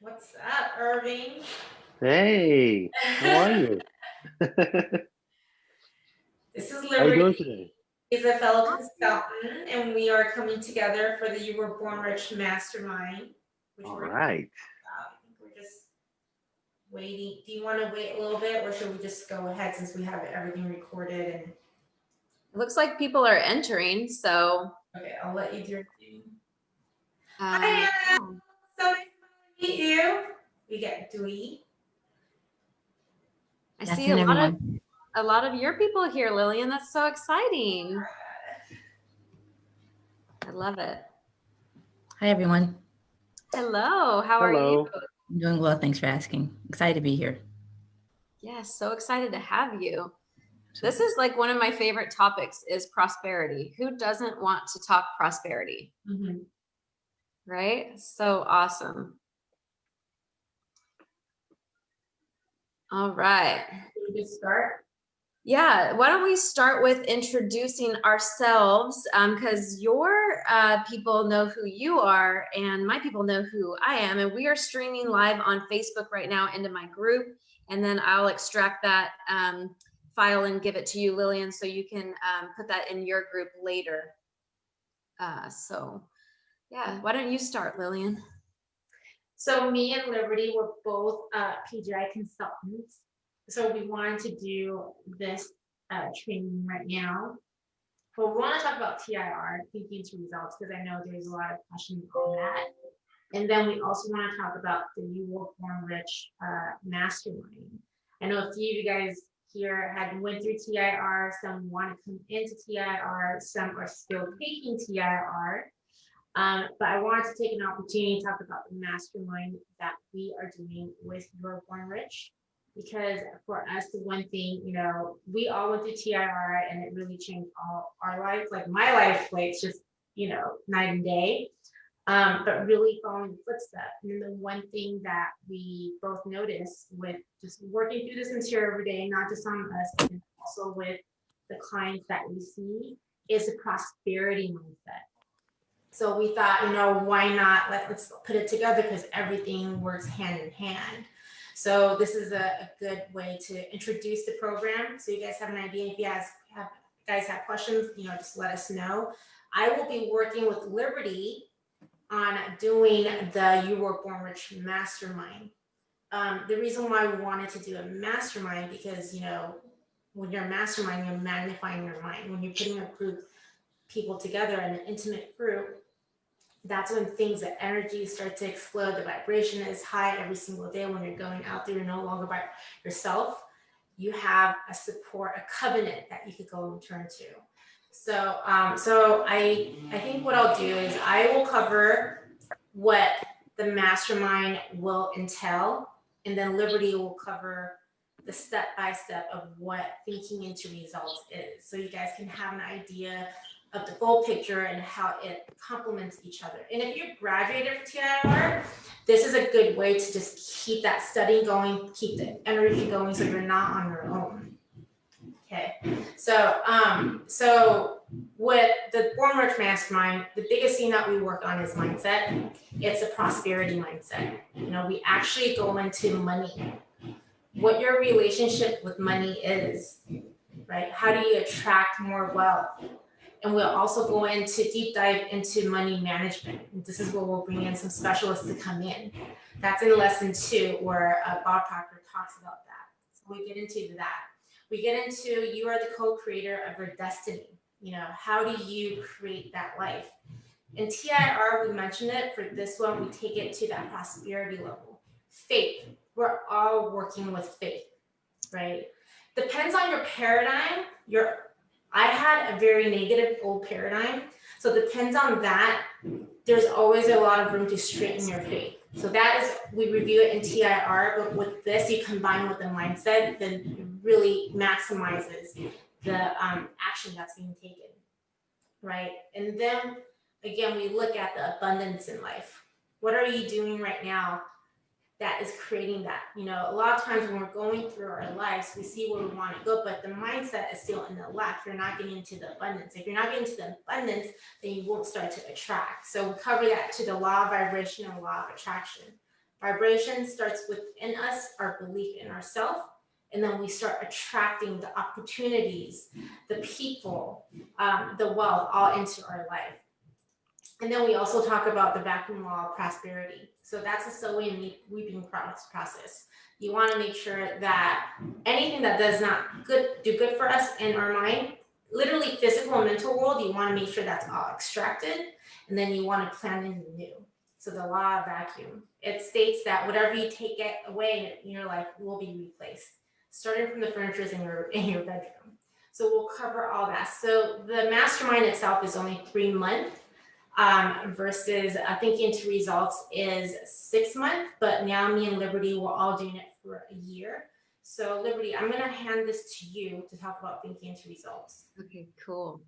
What's up, Irving? Hey, how are you? This is How you Liberty. doing today? He's a fellow consultant, and we are coming together for the You Were Born Rich Mastermind, which All we're right. I think we're just waiting. Do you want to wait a little bit, or should we just go ahead since we have everything recorded? And It looks like people are entering, so. okay, I'll let you do your thing. Hi, Hi, Anna. So nice to meet you. We get Dewey. I see a lot of your people here, Lillian. That's so exciting. I love it. Hi, everyone. Hello, how are you? I'm doing well. Thanks for asking. Excited to be here. Yeah, so excited to have you. This is like one of my favorite topics is prosperity. Who doesn't want to talk prosperity? Mm-hmm. Right? So awesome. All right. Can we just start? Yeah, why don't we start with introducing ourselves, because your people know who you are and my people know who I am, and we are streaming live on Facebook right now into my group, and then I'll extract that file and give it to you, Lillian, so you can put that in your group later. So yeah, why don't you start, Lillian? So me and Liberty were both PGI consultants. So we wanted to do this training right now. But we want to talk about TIR, thinking to results, because I know there's a lot of questions on that. And then we also want to talk about the You Were Born Rich Mastermind. I know a few of you guys here had went through TIR, some want to come into TIR, some are still taking TIR. But I wanted to take an opportunity to talk about the mastermind that we are doing with You Were Born Rich. Because for us, the one thing, we all went through TIR and it really changed all our lives. Like my life, like it's just, night and day. But really following the footsteps. And then the one thing that we both noticed with just working through this material every day, not just on us, but also with the clients that we see, is the prosperity mindset. So we thought, why not let's put it together, because everything works hand in hand. So this is a good way to introduce the program. So you guys have an idea. If you guys have questions, just let us know. I will be working with Liberty on doing the You Were Born Rich Mastermind. The reason why we wanted to do a mastermind, because, when you're a mastermind, you're magnifying your mind. When you're putting a group of people together in an intimate group, that's when the energy start to explode. The vibration is high every single day. When you're going out there, you're no longer by yourself. You have a support, a covenant that you could go and turn to. So I think what I'll do is I will cover what the mastermind will entail, and then Liberty will cover the step-by-step of what thinking into results is. So you guys can have an idea of the full picture and how it complements each other. And if you're graduated from TIR, this is a good way to just keep that study going, keep the energy going, so you're not on your own. Okay, so with the Born Rich Mastermind, the biggest thing that we work on is mindset. It's a prosperity mindset. We actually go into money, what your relationship with money is, right? How do you attract more wealth? And we'll also go into deep dive into money management. And this is where we'll bring in some specialists to come in. That's in lesson 2, where Bob Proctor talks about that. So we get into that. We get into you are the co-creator of your destiny. How do you create that life? In TIR, we mentioned it. For this one, we take it to that prosperity level. Faith. We're all working with faith, right? Depends on your paradigm. I had a very negative old paradigm. So it depends on that. There's always a lot of room to straighten your faith. So that is, we review it in TIR, but with this, you combine with the mindset, then it really maximizes the action that's being taken, right? And then, again, we look at the abundance in life. What are you doing right now that is creating that? A lot of times when we're going through our lives, we see where we want to go, but the mindset is still in the lack. You're not getting into the abundance. If you're not getting to the abundance, then you won't start to attract. So we cover that to the law of vibration and law of attraction. Vibration starts within us, our belief in ourselves, and then we start attracting the opportunities, the people, the wealth all into our life. And then we also talk about the Vaccum Law of Prosperity. So that's a sowing and reaping process. You want to make sure that anything that does not do good for us in our mind, literally physical and mental world, you want to make sure that's all extracted, and then you want to plant in the new. So the law of vacuum, it states that whatever you take it away in your life will be replaced, starting from the furniture in your bedroom. So we'll cover all that. So the mastermind itself is only 3 months. Versus Thinking into Results is 6 months, but now me and Liberty, we're all doing it for a year. So Liberty, I'm going to hand this to you to talk about Thinking into Results. Okay, cool.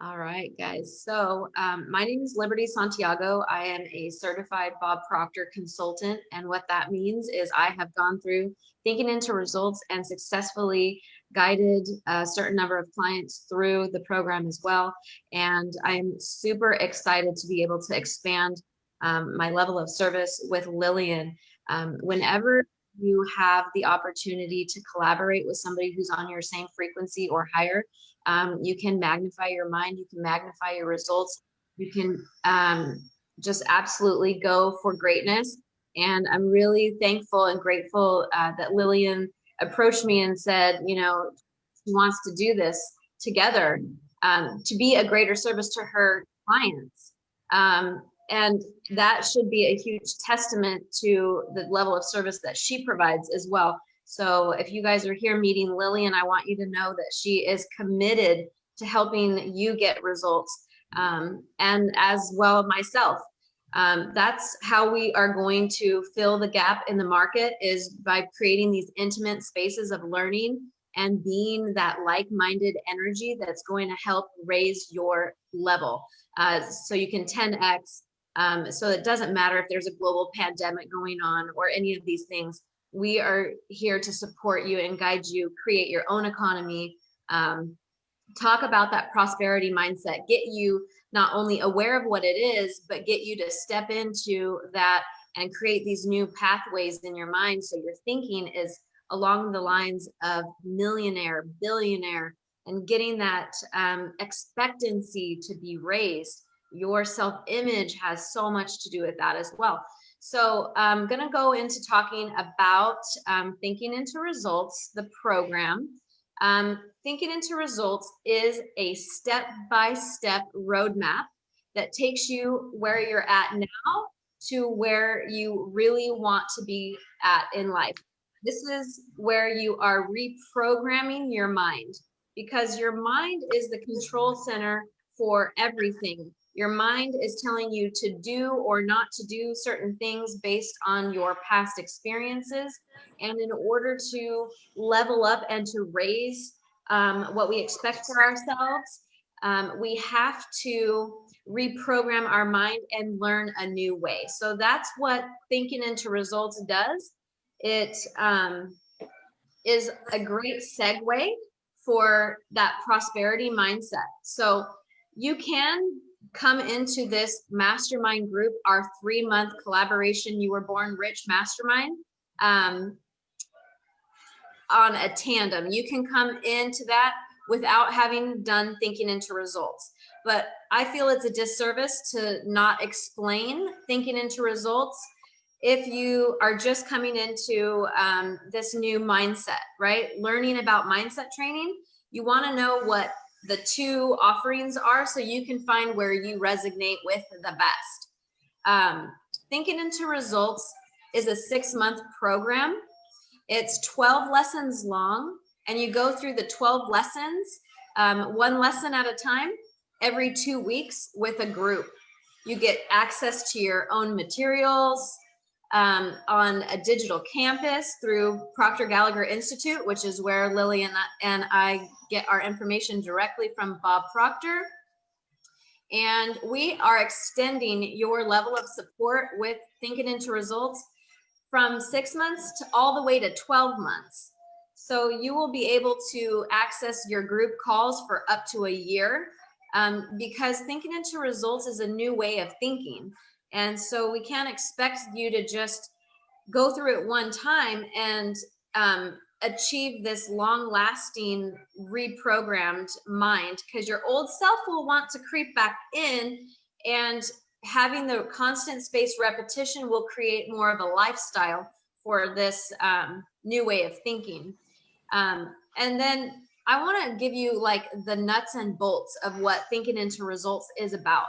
All right, guys. So my name is Liberty Santiago. I am a certified Bob Proctor consultant. And what that means is I have gone through Thinking into Results and successfully guided a certain number of clients through the program as well. And I'm super excited to be able to expand my level of service with Lillian. Whenever you have the opportunity to collaborate with somebody who's on your same frequency or higher, you can magnify your mind, you can magnify your results, you can just absolutely go for greatness. And I'm really thankful and grateful that Lillian approached me and said, you know, she wants to do this together to be a greater service to her clients. And that should be a huge testament to the level of service that she provides as well. So if you guys are here meeting Lillian, I want you to know that she is committed to helping you get results, and as well myself. That's how we are going to fill the gap in the market, is by creating these intimate spaces of learning and being that like-minded energy that's going to help raise your level, so you can 10x. So it doesn't matter if there's a global pandemic going on or any of these things. We are here to support you and guide you, create your own economy, talk about that prosperity mindset, get you not only aware of what it is, but get you to step into that and create these new pathways in your mind. So your thinking is along the lines of millionaire, billionaire, and getting that expectancy to be raised. Your self-image has so much to do with that as well. So I'm going to go into talking about Thinking into Results, the program. Thinking into Results is a step-by-step roadmap that takes you where you're at now to where you really want to be at in life. This is where you are reprogramming your mind, because your mind is the control center for everything. Your mind is telling you to do or not to do certain things based on your past experiences. And in order to level up and to raise what we expect for ourselves, we have to reprogram our mind and learn a new way. So that's what Thinking into Results does. It is a great segue for that prosperity mindset. So you can come into this mastermind group, our 3-month collaboration, You Were Born Rich Mastermind, on a tandem. You can come into that without having done Thinking into Results. But I feel it's a disservice to not explain Thinking into Results if you are just coming into this new mindset, right? Learning about mindset training, you want to know what the 2 offerings are so you can find where you resonate with the best. Thinking into Results is a 6-month program. It's 12 lessons long, and you go through the 12 lessons, 1 lesson at a time, every 2 weeks with a group. You get access to your own materials on a digital campus through Proctor Gallagher Institute, which is where Lily and I get our information directly from Bob Proctor. And we are extending your level of support with Thinking into Results from 6 months to all the way to 12 months. So you will be able to access your group calls for up to a year, because Thinking into Results is a new way of thinking. And so we can't expect you to just go through it one time and achieve this long-lasting reprogrammed mind, because your old self will want to creep back in, and having the constant spaced repetition will create more of a lifestyle for this new way of thinking. And then I want to give you like the nuts and bolts of what Thinking into Results is about.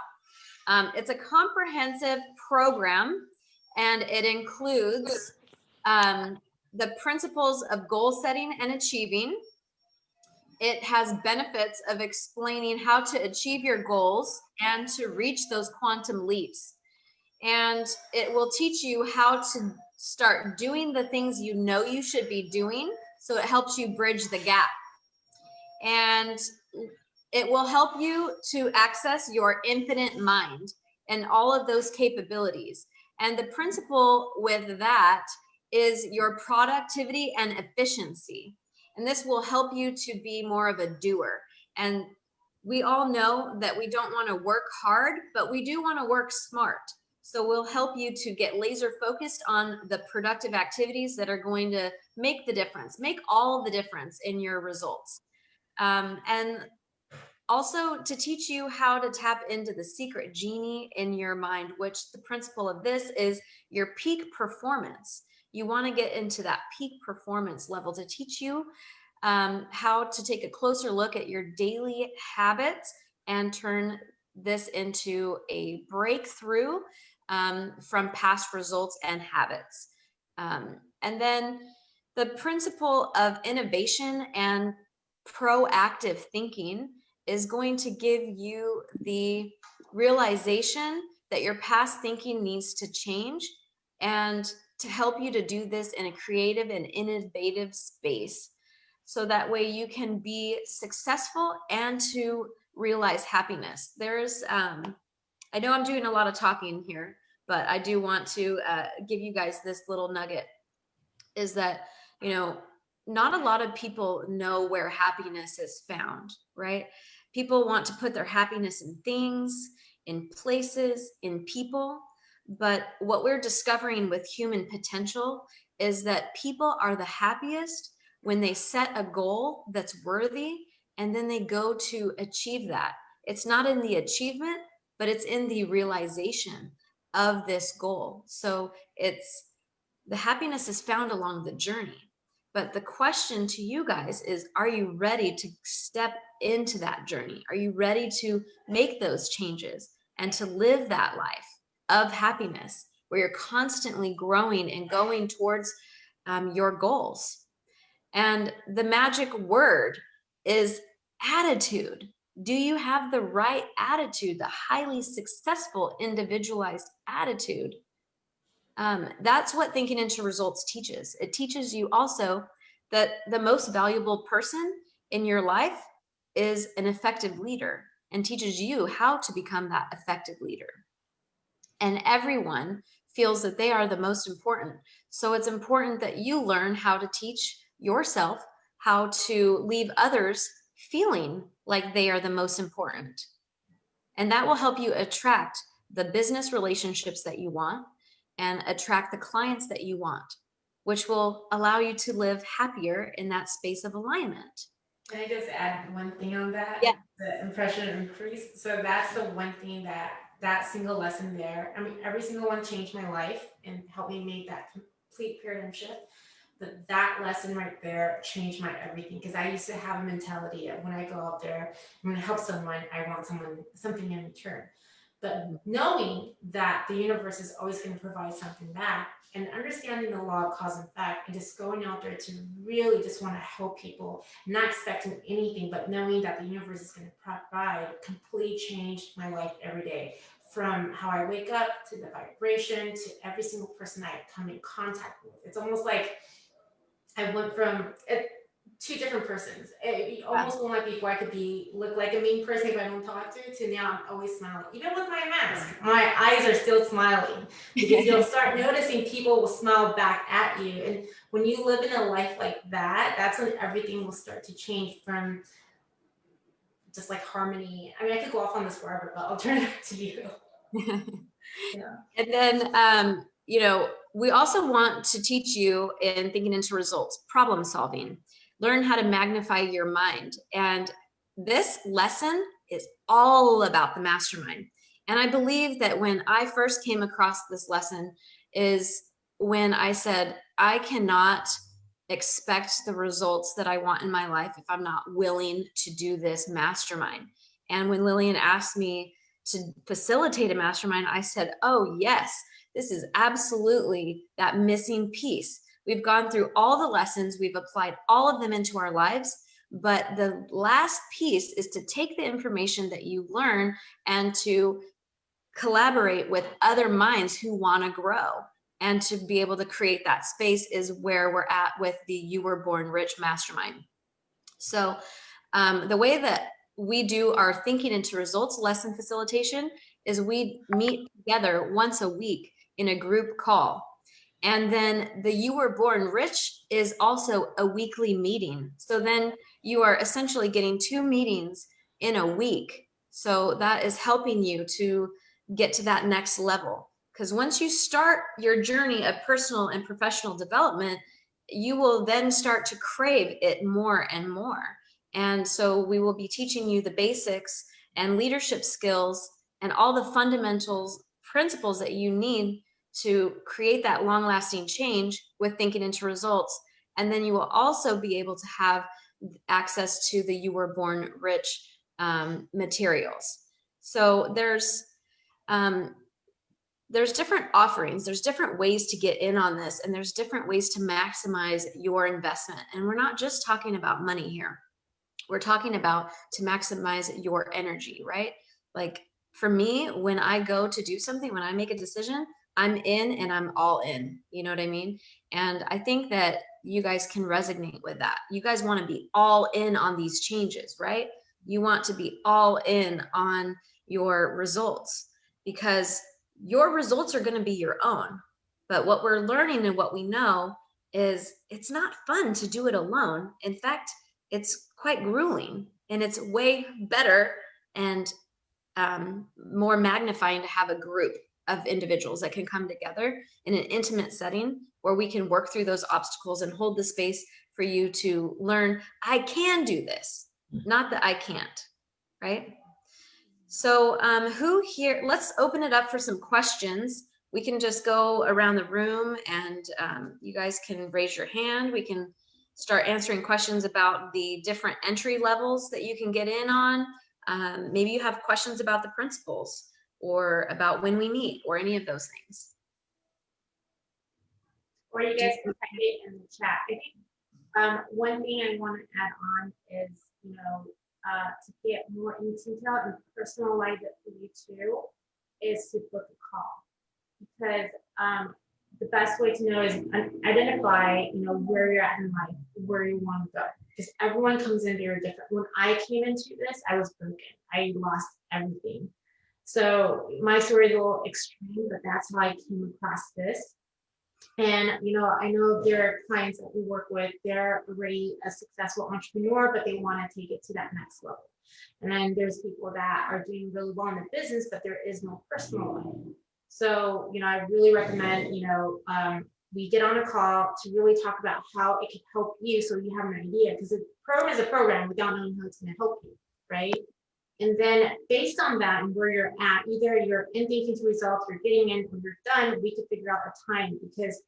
It's a comprehensive program, and it includes the principles of goal setting and achieving. It has benefits of explaining how to achieve your goals and to reach those quantum leaps. And it will teach you how to start doing the things you know you should be doing, so it helps you bridge the gap. And it will help you to access your infinite mind and all of those capabilities. And the principle with that is your productivity and efficiency. And this will help you to be more of a doer. And we all know that we don't want to work hard, but we do want to work smart. So we'll help you to get laser focused on the productive activities that are going to make the difference, make all the difference in your results. And also to teach you how to tap into the secret genie in your mind, which the principle of this is your peak performance. You want to get into that peak performance level to teach you how to take a closer look at your daily habits and turn this into a breakthrough from past results and habits. And then the principle of innovation and proactive thinking is going to give you the realization that your past thinking needs to change, and to help you to do this in a creative and innovative space, so that way you can be successful and to realize happiness. There's I know I'm doing a lot of talking here, but I do want to give you guys this little nugget, is that, you know, not a lot of people know where happiness is found, right? People want to put their happiness in things, in places, in people. But what we're discovering with human potential is that people are the happiest when they set a goal that's worthy, and then they go to achieve that. It's not in the achievement, but it's in the realization of this goal. So the happiness is found along the journey. But the question to you guys is, are you ready to step into that journey? Are you ready to make those changes and to live that life of happiness where you're constantly growing and going towards your goals? And the magic word is attitude. Do you have the right attitude, the highly successful individualized attitude? That's what Thinking into Results teaches. It teaches you also that the most valuable person in your life is an effective leader, and teaches you how to become that effective leader. And everyone feels that they are the most important. So it's important that you learn how to teach yourself how to leave others feeling like they are the most important. And that will help you attract the business relationships that you want and attract the clients that you want, which will allow you to live happier in that space of alignment. Can I just add one thing on that? Yeah. The impression increase. So that's the one thing that single lesson there. I mean, every single one changed my life and helped me make that complete paradigm shift. But that lesson right there changed my everything, because I used to have a mentality of when I go out there, I'm going to help someone, I want something in return. But knowing that the universe is always going to provide something back, and understanding the law of cause and effect, and just going out there to really just want to help people, not expecting anything, but knowing that the universe is going to provide, completely changed my life every day. From how I wake up, to the vibration, to every single person I come in contact with. It's almost like I went from two different persons. It almost one like before I could look like a mean person if I don't talk to now I'm always smiling. Even with my mask, my eyes are still smiling, because you'll start noticing people will smile back at you. And when you live in a life like that, that's when everything will start to change, from just like harmony. I mean, I could go off on this forever, but I'll turn it back to you. Yeah. And then we also want to teach you in thinking into results, problem solving, learn how to magnify your mind. And this lesson is all about the mastermind. And I believe that when I first came across this lesson is when I said, I cannot expect the results that I want in my life if I'm not willing to do this mastermind. And when Lillian asked me to facilitate a mastermind, I said, oh yes, this is absolutely that missing piece. We've gone through all the lessons, we've applied all of them into our lives, but the last piece is to take the information that you learn and to collaborate with other minds who want to grow. And to be able to create that space is where we're at with the You Were Born Rich Mastermind. So the way that we do our thinking into results lesson facilitation is we meet together once a week in a group call. And then the You Were Born Rich is also a weekly meeting. So then you are essentially getting 2 meetings in a week. So that is helping you to get to that next level. Because once you start your journey of personal and professional development, you will then start to crave it more and more. And so we will be teaching you the basics and leadership skills and all the fundamentals, principles that you need to create that long-lasting change with thinking into results. And then you will also be able to have access to the You Were Born Rich materials. So there's different offerings, there's different ways to get in on this, and there's different ways to maximize your investment. And we're not just talking about money here. We're talking about to maximize your energy, right? Like for me, when I go to do something, when I make a decision, I'm in and I'm all in, you know what I mean? And I think that you guys can resonate with that. You guys want to be all in on these changes, right? You want to be all in on your results because your results are going to be your own. But what we're learning and what we know is it's not fun to do it alone. In fact, it's quite grueling, and it's way better and more magnifying to have a group of individuals that can come together in an intimate setting where we can work through those obstacles and hold the space for you to learn, I can do this, not that I can't, right? So who here, let's open it up for some questions. We can just go around the room and you guys can raise your hand. We can start answering questions about the different entry levels that you can get in on. Maybe you have questions about the principles or about when we meet or any of those things. Or you guys can type it in the chat. I think one thing I want to add on is, to get more in detail and personalize it for you too, is to book a call. Because the best way to know is identify, where you're at in life, where you want to go. Because everyone comes in very different. When I came into this, I was broken. I lost everything. So my story is a little extreme, but that's how I came across this. And, I know there are clients that we work with, they're already a successful entrepreneur, but they want to take it to that next level. And then there's people that are doing really well in the business, but there is no personal life. So, I really recommend, we get on a call to really talk about how it can help you so you have an idea, because a program is a program without knowing how it's going to help you, right? And then based on that and where you're at, either you're in thinking to results, you're getting in, or you're done, we can figure out a time, because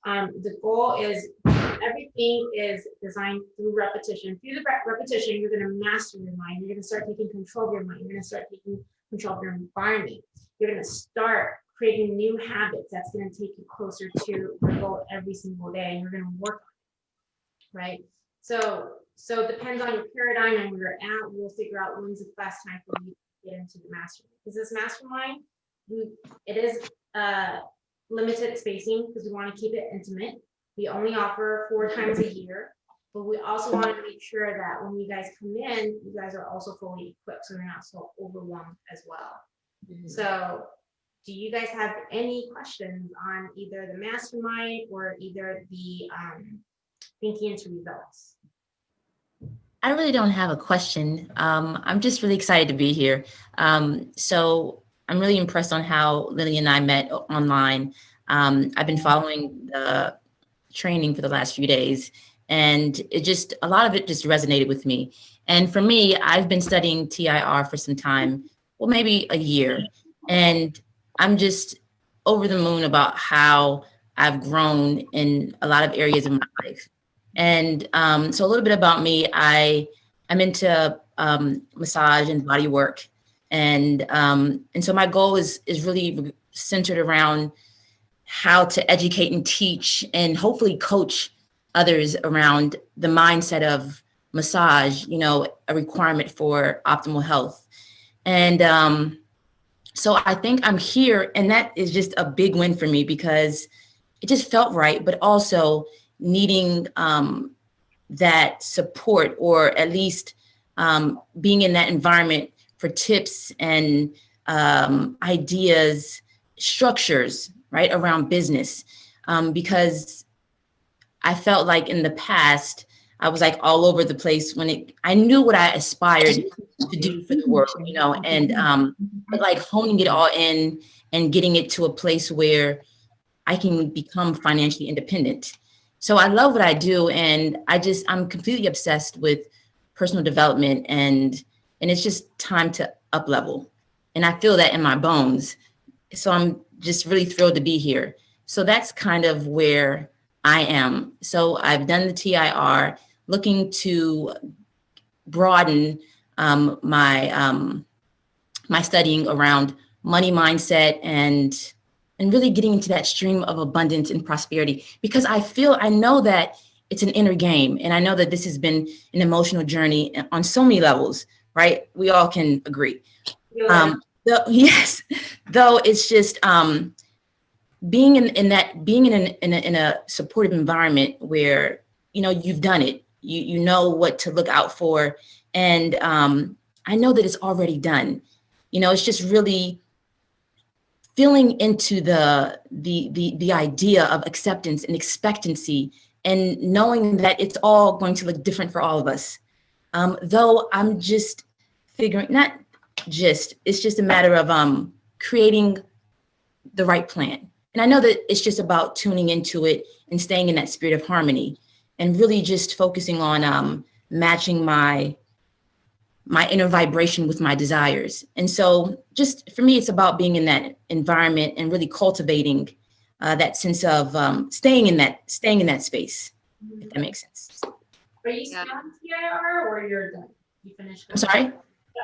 the goal is everything is designed through repetition. Through the repetition, you're going to master your mind. You're going to start taking control of your mind. You're going to start taking control of your environment. You're going to start creating new habits that's going to take you closer to your goal every single day, and you're going to work on it, right? So it depends on your paradigm and where you're at. We'll figure out when's the best time for you to get into the mastermind. Because this mastermind, it is limited spacing because we want to keep it intimate. We only offer 4 times a year, but we also want to make sure that when you guys come in, you guys are also fully equipped so you're not so overwhelmed as well. Mm-hmm. So do you guys have any questions on either the mastermind or either the thinking into results? I really don't have a question. I'm just really excited to be here. So I'm really impressed on how Lillian and I met online. I've been following the training for the last few days, and a lot of it just resonated with me. And for me, I've been studying TIR for some time, well, maybe a year, and I'm just over the moon about how I've grown in a lot of areas of my life. And so a little bit about me, I'm into massage and body work. And so my goal is really centered around how to educate and teach and hopefully coach others around the mindset of massage, a requirement for optimal health. And so I think I'm here, and that is just a big win for me because it just felt right, but also needing that support, or at least being in that environment for tips and ideas, structures, right, around business. Because I felt like in the past, I was like all over the place I knew what I aspired to do for the world, but like honing it all in and getting it to a place where I can become financially independent. So I love what I do, and I'm completely obsessed with personal development, and it's just time to up level. And I feel that in my bones. So I'm just really thrilled to be here. So that's kind of where I am. So I've done the TIR, looking to broaden my studying around money mindset and really getting into that stream of abundance and prosperity, because I know that it's an inner game, and I know that this has been an emotional journey on so many levels, right? We all can agree. Yes, though it's just being in a supportive environment where you've done it, you know what to look out for, and I know that it's already done. It's just really feeling into the idea of acceptance and expectancy, and knowing that it's all going to look different for all of us. Though I'm just figuring, it's just a matter of creating the right plan. And I know that it's just about tuning into it and staying in that spirit of harmony, and really just focusing on matching my inner vibration with my desires. And so just for me, it's about being in that environment and really cultivating that sense of staying in that space, if that makes sense. Are you still in TIR, or you're done? You finished? I'm sorry?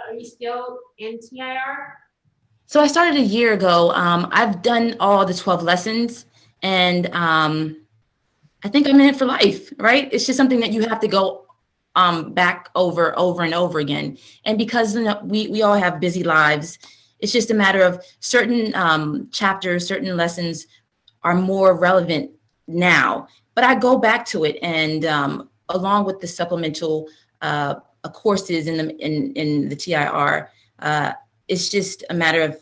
Are you still in TIR? So I started a year ago. I've done all the 12 lessons, and I think I'm in it for life, right? It's just something that you have to go back over and over again. And because we all have busy lives, it's just a matter of certain chapters, certain lessons are more relevant now. But I go back to it, and along with the supplemental courses in the TIR, it's just a matter of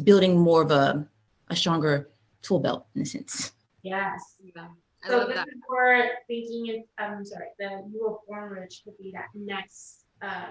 building more of a stronger tool belt in a sense. Yes. Yeah. So this is where thinking, the You Were Born Rich could be that next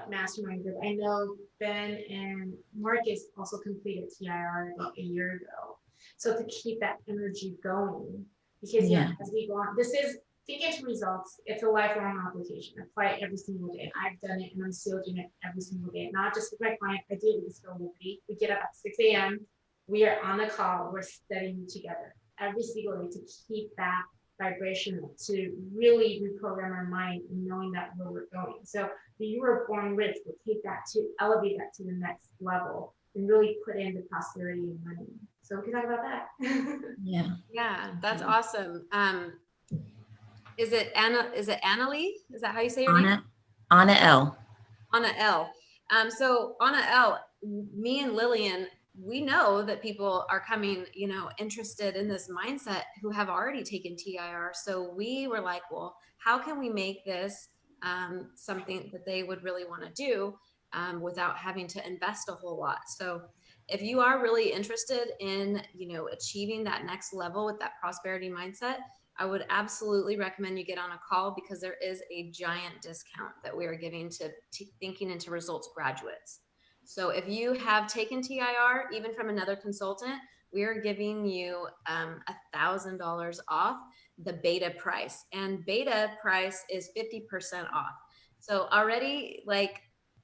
mastermind group. I know Ben and Marcus also completed TIR about a year ago. So to keep that energy going, because as we go on, this is Think Into Results. It's a lifelong application. Apply it every single day. I've done it, and I'm still doing it every single day. Not just with my client. I do it with Liberty. We get up at 6 a.m. We are on the call. We're studying together every single day to keep that vibration, to really reprogram our mind and knowing that where we're going. So the You Were Born Rich will take that to elevate that to the next level and really put in the prosperity and money. So we can talk about that. Yeah, that's awesome. Is it Annalie? Is that how you say your name? Anna L. Anna L. So Anna L, me and Lillian, we know that people are coming, interested in this mindset who have already taken TIR. So we were like, well, how can we make this something that they would really want to do without having to invest a whole lot? So if you are really interested in, achieving that next level with that prosperity mindset, I would absolutely recommend you get on a call, because there is a giant discount that we are giving to Thinking Into Results graduates. So if you have taken TIR, even from another consultant, we're giving you $1,000 off the beta price, and beta price is 50% off. So already, like,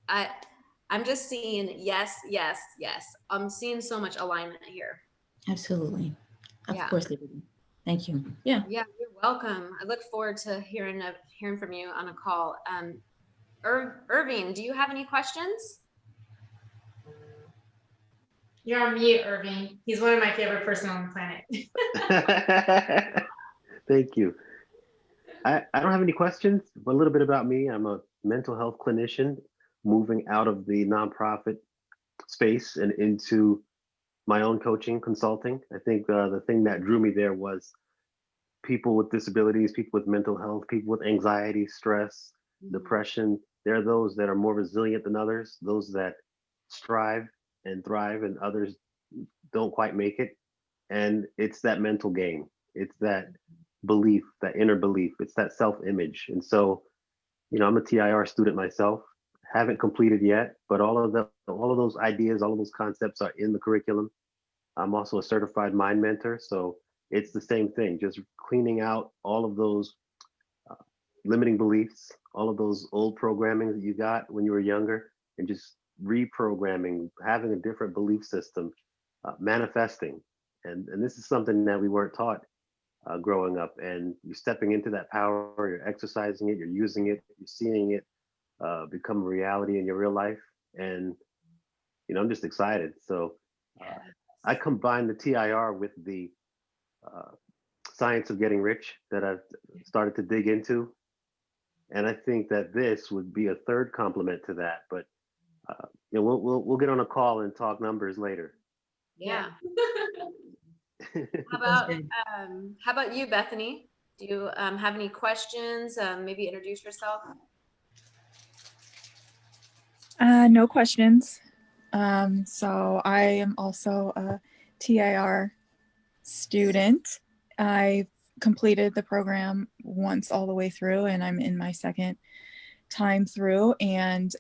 I'm just seeing yes, yes, yes. I'm seeing so much alignment here. Absolutely. Of Yeah. course, Liberty. Thank you. Yeah. Yeah, you're welcome. I look forward to hearing from you on a call. Irving, do you have any questions? You're on mute, Irving. He's one of my favorite person on the planet. Thank you. I don't have any questions, but a little bit about me. I'm a mental health clinician moving out of the nonprofit space and into my own coaching consulting. I think the thing that drew me there was people with disabilities, people with mental health, people with anxiety, stress, depression. There are those that are more resilient than others, those that strive and thrive, and others don't quite make it. And it's that mental game. It's that belief, that inner belief. It's that self-image. And so, I'm a TIR student myself. Haven't completed yet, but all of those ideas, all of those concepts are in the curriculum. I'm also a certified mind mentor, so it's the same thing. Just cleaning out all of those limiting beliefs, all of those old programming that you got when you were younger, and just reprogramming, having a different belief system, manifesting. And this is something that we weren't taught growing up. And you're stepping into that power, you're exercising it, you're using it, you're seeing it become a reality in your real life. And, I'm just excited. So I combine the TIR with the science of getting rich that I've started to dig into. And I think that this would be a third complement to that. But we'll get on a call and talk numbers later. Yeah. How about you, Bethany? Do you have any questions? Maybe introduce yourself. No questions. So I am also a TIR student. I completed the program once all the way through, and I'm in my second time through. And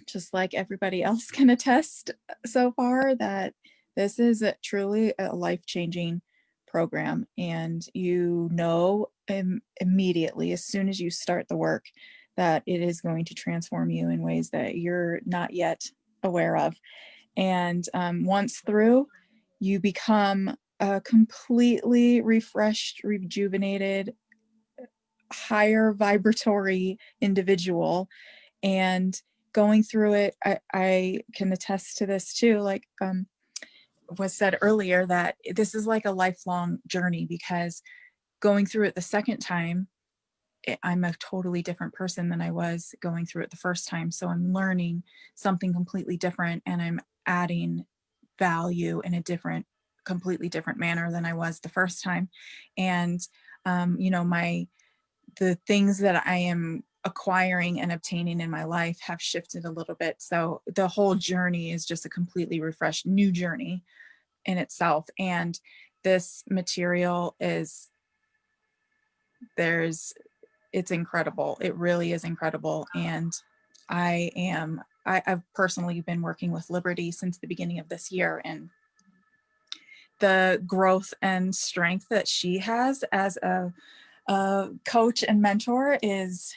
just like everybody else can attest so far, that this is truly a life-changing program. And immediately, as soon as you start the work, that it is going to transform you in ways that you're not yet aware of. And once through, you become a completely refreshed, rejuvenated, higher vibratory individual. And going through it, I can attest to this too, like was said earlier, that this is like a lifelong journey, because going through it the second time, I'm a totally different person than I was going through it the first time. So I'm learning something completely different, and I'm adding value in a completely different manner than I was the first time. And, the things that I am acquiring and obtaining in my life have shifted a little bit. So the whole journey is just a completely refreshed new journey in itself. And this material it's incredible. It really is incredible. And I've personally been working with Liberty since the beginning of this year, and the growth and strength that she has as a coach and mentor is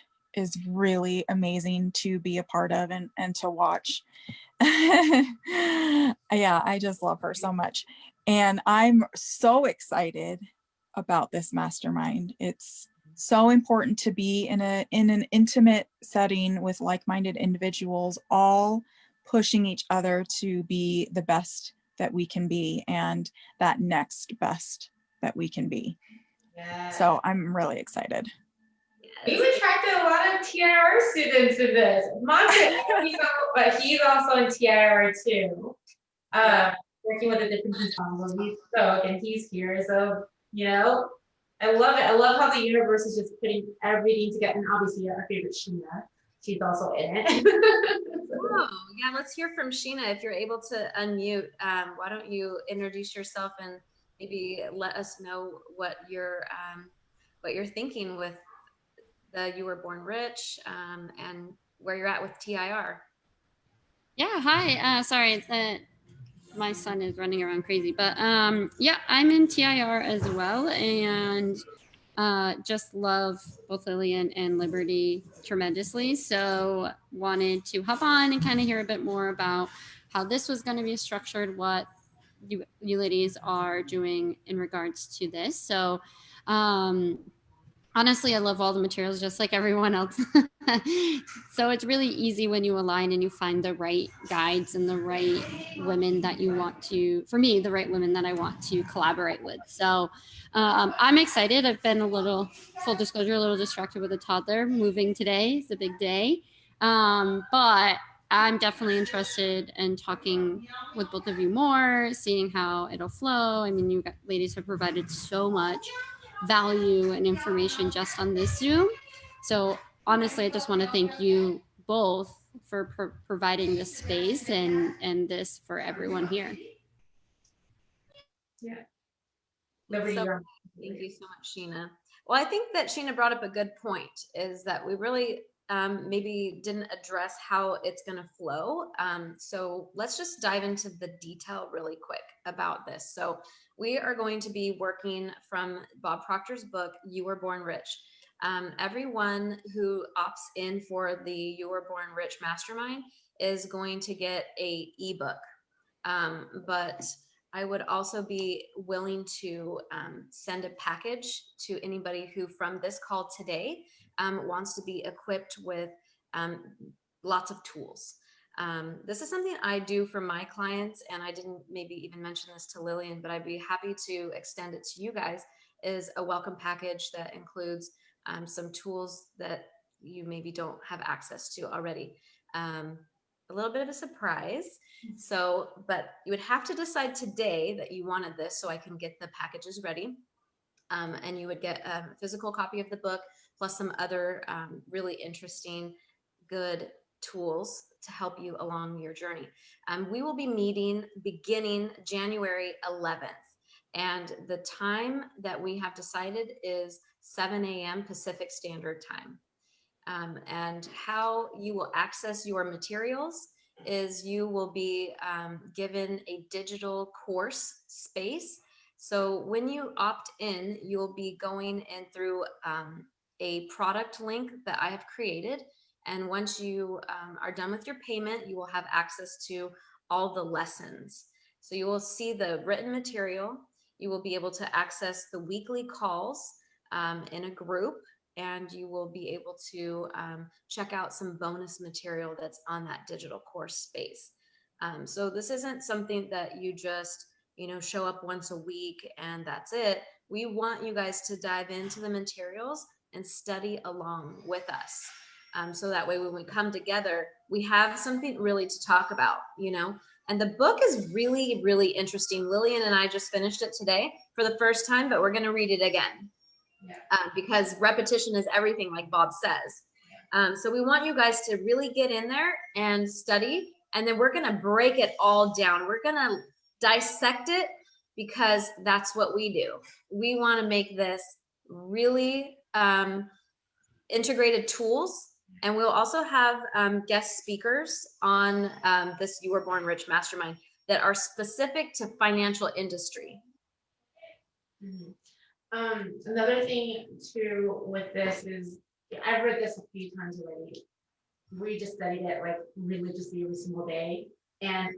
really amazing to be a part of and to watch. Yeah, I just love her so much. And I'm so excited about this mastermind. It's so important to be in an intimate setting with like-minded individuals, all pushing each other to be the best that we can be, and that next best that we can be. Yeah. So I'm really excited. We've attracted a lot of TIR students in this. But he's also in TIR too. Working with a different he's so, and he's here. So, I love it. I love how the universe is just putting everything together. And obviously our favorite Sheena, she's also in it. Oh, yeah, let's hear from Sheena. If you're able to unmute, why don't you introduce yourself and maybe let us know what you're thinking with the You Were Born Rich, and where you're at with TIR. Yeah, hi. Sorry, my son is running around crazy. But yeah, I'm in TIR as well, and just love both Lillian and Liberty tremendously. So wanted to hop on and kind of hear a bit more about how this was going to be structured, what you ladies are doing in regards to this. So honestly, I love all the materials just like everyone else. So it's really easy when you align and you find the right guides and the right women that you want to, for me, the right women that I want to collaborate with. So I'm excited. I've been full disclosure, a little distracted with a toddler moving today. It's a big day. But I'm definitely interested in talking with both of you more, seeing how it'll flow. I mean, you ladies have provided so much value and information just on this Zoom. So honestly, I just want to thank you both for providing this space and this for everyone here. Yeah. Liberty, So, you're- thank you so much, Sheena. Well, I think that Sheena brought up a good point, is that we really maybe didn't address how it's going to flow. So let's just dive into the detail really quick about this. So we are going to be working from Bob Proctor's book, You Were Born Rich. Everyone who opts in for the You Were Born Rich Mastermind is going to get a ebook. But I would also be willing to send a package to anybody who from this call today wants to be equipped with lots of tools. This is something I do for my clients, and I didn't maybe even mention this to Lillian, but I'd be happy to extend it to you guys, is a welcome package that includes some tools that you maybe don't have access to already. A little bit of a surprise. So, but you would have to decide today that you wanted this so I can get the packages ready. And you would get a physical copy of the book plus some other really interesting, good tools to help you along your journey. We will be meeting beginning January 11th. And the time that we have decided is 7 a.m. Pacific Standard Time. And how you will access your materials is you will be given a digital course space. So when you opt in, you'll be going in through a product link that I have created. And once you are done with your payment, you will have access to all the lessons. So you will see the written material. You will be able to access the weekly calls in a group, and you will be able to check out some bonus material that's on that digital course space. So this isn't something that you just, show up once a week and that's it. We want you guys to dive into the materials and study along with us. So that way when we come together, we have something really to talk about, And the book is really, really interesting. Lillian and I just finished it today for the first time, but we're going to read it again. Because repetition is everything, like Bob says. So we want you guys to really get in there and study, and then we're going to break it all down. We're going to dissect it, because that's what we do. We want to make this really integrated tools, and we'll also have guest speakers on this You Were Born Rich Mastermind that are specific to financial industry. Mm-hmm. Another thing too with this is, I've read this a few times already. We just studied it like religiously every single day. And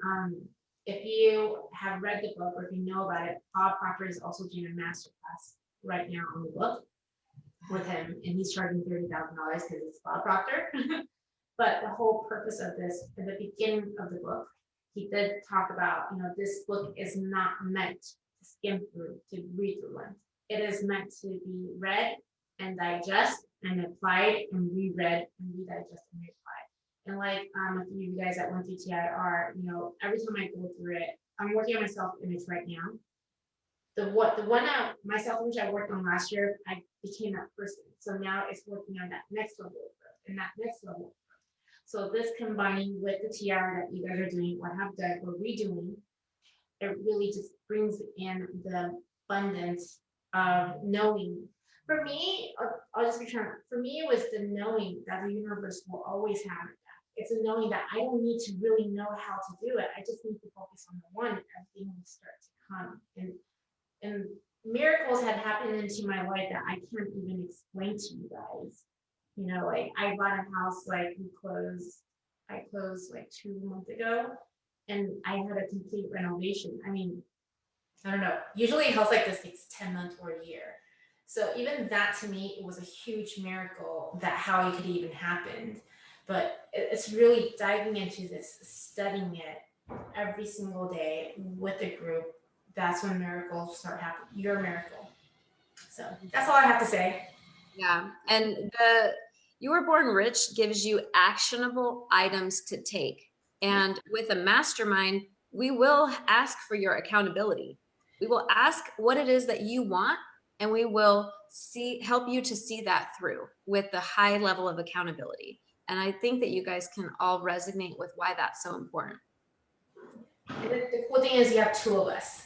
if you have read the book or if you know about it, Bob Proctor is also doing a masterclass right now on the book with him, and he's charging $30,000 because it's Bob Proctor. But the whole purpose of this, at the beginning of the book, he did talk about, this book is not meant to skim through, to read through one. It is meant to be read and digest and applied and reread and redigest and reapplied. And like a few of you guys that went through TIR, every time I go through it, I'm working on my self-image right now. The one my self-image I worked on last year, I became that person. So now it's working on that next level of growth and that next level of growth. So this combining with the TIR that you guys are doing, or have done, or redoing, it really just brings in the abundance of knowing. For me, I'll just be trying. For me, it was the knowing that the universe will always have it back. it's a knowing that I don't need to really know how to do it. I just need to focus on the one, and everything will start to come. And miracles had happened into my life that I can't even explain to you guys. You know, like I bought a house, like I closed like 2 months ago, and I had a complete renovation. I mean, I don't know. Usually a house like this takes 10 months or a year. So even that to me, it was a huge miracle that how it could even happen. But it's really diving into this, studying it every single day with the group. That's when miracles start happening. You're a miracle. So that's all I have to say. Yeah, and the You Were Born Rich gives you actionable items to take. And with a mastermind, we will ask for your accountability. We will ask what it is that you want, and we will help you to see that through with the high level of accountability. And I think that you guys can all resonate with why that's so important. And the cool thing is you have 2 of us.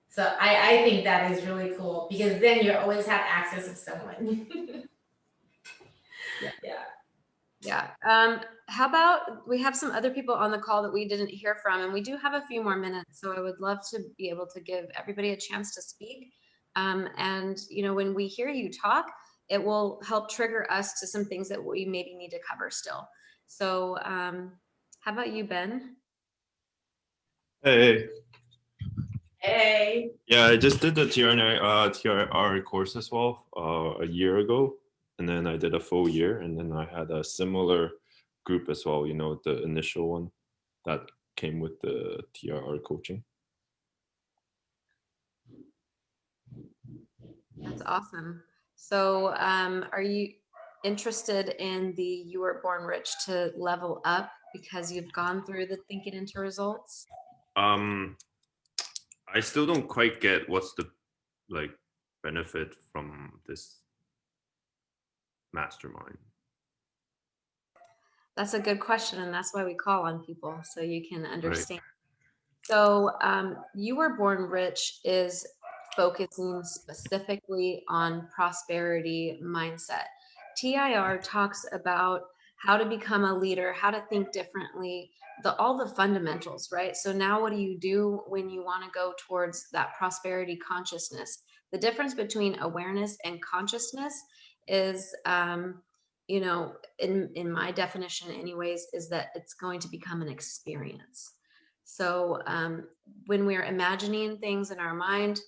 So I think that is really cool because then you always have access to someone. Yeah. How about we have some other people on the call that we didn't hear from, and we do have a few more minutes. So I would love to be able to give everybody a chance to speak. And you know, when we hear you talk, it will help trigger us to some things that we maybe need to cover still. So how about you, Ben? Hey. Hey. Yeah, I just did the TRR course as well a year ago, and then I did a full year, and then I had a similar group as well, you know, the initial one that came with the TRR coaching. That's awesome. So are you interested in the You Were Born Rich to level up because you've gone through the Think It Into Results? I still don't quite get what's the like benefit from this mastermind. That's a good question, and that's why we call on people, so you can understand. Right. So You Were Born Rich is focusing specifically on prosperity mindset. TIR talks about how to become a leader, how to think differently, all the fundamentals, right? So now what do you do when you want to go towards that prosperity consciousness? The difference between awareness and consciousness is, you know, in my definition anyways, is that it's going to become an experience. So when we're imagining things in our mind,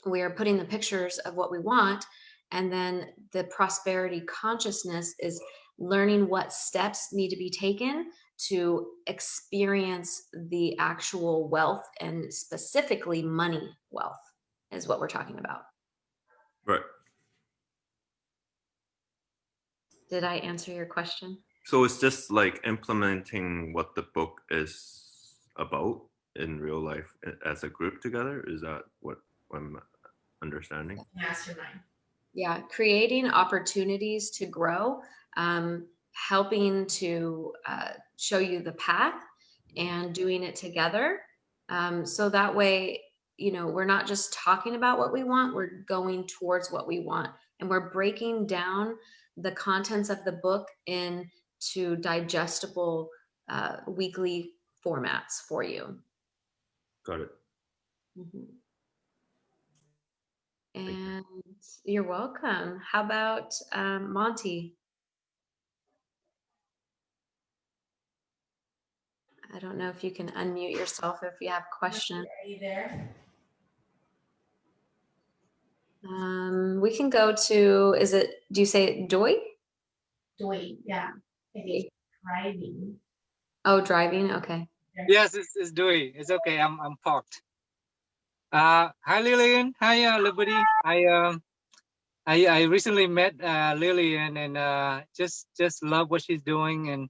we are putting the pictures of what we want, and then the prosperity consciousness is learning what steps need to be taken to experience the actual wealth, and specifically money wealth is what we're talking about. Right. Did I answer your question? So it's just like implementing what the book is about in real life as a group together? Is that what I'm understanding? Mastermind. Yeah, creating opportunities to grow, helping to show you the path, and doing it together. So that way, you know, we're not just talking about what we want, we're going towards what we want. And we're breaking down the contents of the book into digestible weekly formats for you. Got it. Mm-hmm. And you're welcome. How about Monty? I don't know if you can unmute yourself if you have questions. Are you there? We can go to, do you say Doi? Doi, yeah. I think driving. Oh, driving, okay. Yes, it's Dewey. It's okay. I'm parked. Hi Lillian. Hi Liberty. I recently met Lillian, and just love what she's doing. And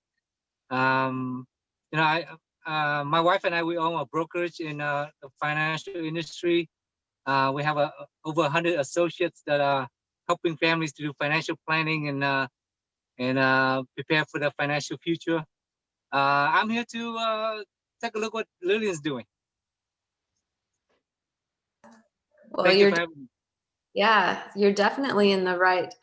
you know, my wife and I, we own a brokerage in the financial industry. We have over 100 associates that are helping families to do financial planning and prepare for their financial future. I'm here to take a look what Lillian's doing. Well, Thank you for having me. Yeah, you're definitely in the right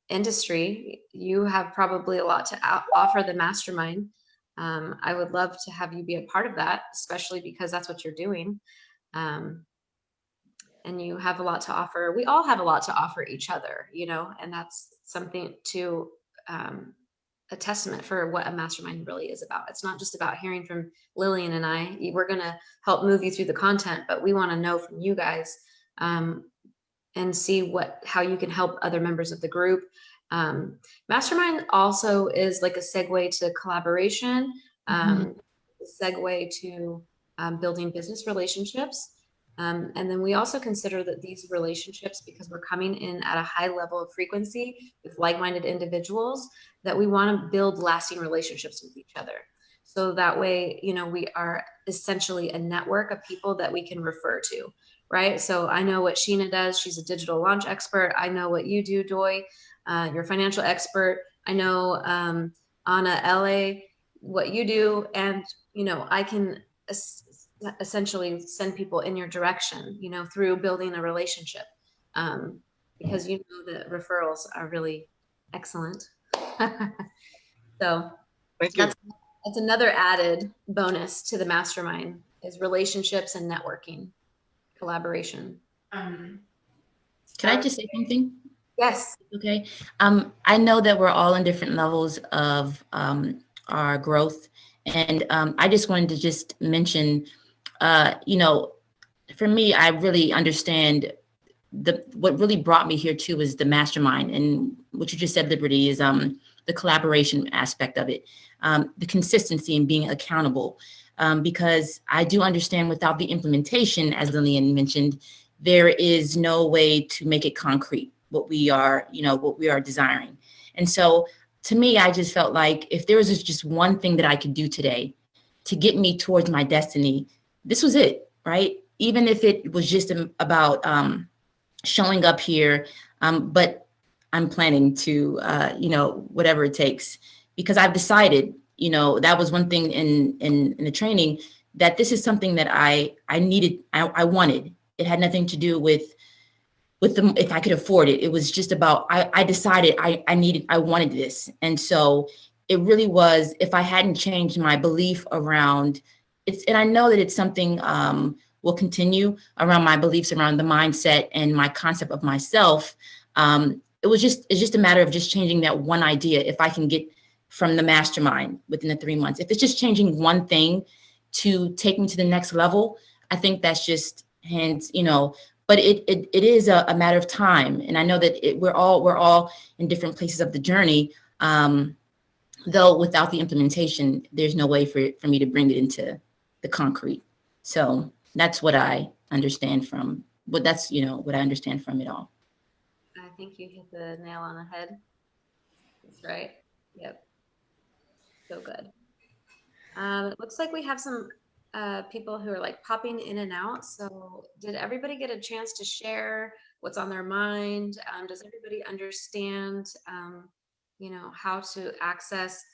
industry. You have probably a lot to offer the mastermind. I would love to have you be a part of that, especially because that's what you're doing. And you have a lot to offer. We all have a lot to offer each other, you know, and that's something to a testament for what a mastermind really is about. It's not just about hearing from Lillian and I. We're going to help move you through the content, but we want to know from you guys and see how you can help other members of the group. Mastermind also is like a segue to collaboration, a segue to building business relationships. And then we also consider that these relationships, because we're coming in at a high level of frequency with like-minded individuals, that we want to build lasting relationships with each other. So that way, you know, we are essentially a network of people that we can refer to, right? So I know what Sheena does. She's a digital launch expert. I know what you do, Doi. You're a financial expert. I know, Anna, LA, what you do. And, you know, I can essentially send people in your direction, you know, through building a relationship, because you know that referrals are really excellent. So Thank you. that's another added bonus to the mastermind is relationships and networking, collaboration. Can I just say something? Yes. Okay. I know that we're all in different levels of our growth. And I just wanted to just mention, you know, for me, I really understand what really brought me here too is the mastermind, and what you just said, Liberty, is the collaboration aspect of it, the consistency and being accountable, because I do understand without the implementation, as Lillian mentioned, there is no way to make it concrete what we are, you know, what we are desiring. And so to me, I just felt like if there was just one thing that I could do today to get me towards my destiny, this was it, right? Even if it was just about showing up here, but I'm planning to, you know, whatever it takes, because I've decided, you know, that was one thing in the training, that this is something that I needed, I wanted. It had nothing to do with the, if I could afford it. It was just about, I decided I wanted this. And so it really was, if I hadn't changed my belief around it's, and I know that it's something will continue around my beliefs around the mindset and my concept of myself. It's just a matter of just changing that one idea. If I can get from the mastermind within the 3 months, if it's just changing one thing to take me to the next level, I think that's just hands, you know, but it is a matter of time. And I know that we're all in different places of the journey. Though without the implementation, there's no way for me to bring it into the concrete. So that's what I understand from, but that's, you know, what I understand from it all. I think you hit the nail on the head. That's right. Yep. So good. It looks like we have some people who are like popping in and out. So did everybody get a chance to share what's on their mind? Does everybody understand, you know, how to access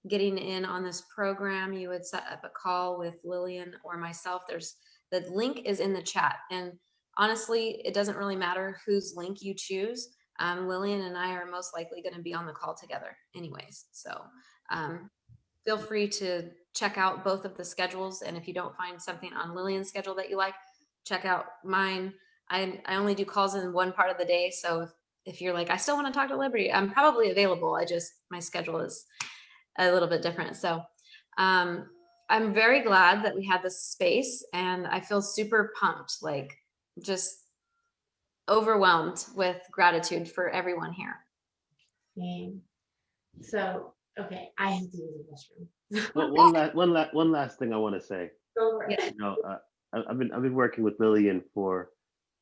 getting in on this program? You would set up a call with Lillian or myself. The link is in the chat. And honestly, it doesn't really matter whose link you choose. Lillian and I are most likely going to be on the call together anyways. So feel free to check out both of the schedules. And if you don't find something on Lillian's schedule that you like, check out mine. I only do calls in one part of the day. So if you're like, I still want to talk to Liberty, I'm probably available. My schedule is a little bit different. So I'm very glad that we had this space, and I feel super pumped, like just overwhelmed with gratitude for everyone here. So, okay, I have to use the restroom. Well, one last thing I want to say. Go for it. You know, I've been working with Lillian for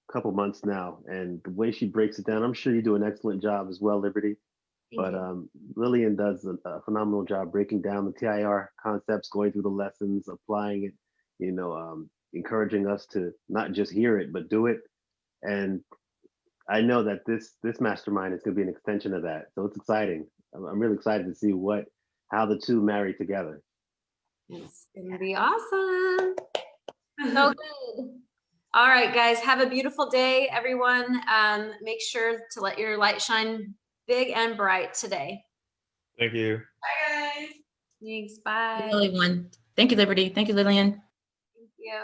a couple months now, and the way she breaks it down, I'm sure you do an excellent job as well, Liberty. But Lillian does a phenomenal job breaking down the TIR concepts, going through the lessons, applying it, you know, encouraging us to not just hear it, but do it. And I know that this mastermind is going to be an extension of that. So it's exciting. I'm really excited to see how the two marry together. It's going to be awesome. So good. All right, guys, have a beautiful day, everyone. Make sure to let your light shine big and bright today. Thank you. Bye, guys. Thanks. Bye. Lily one. Thank you, Liberty. Thank you, Lillian. Thank you.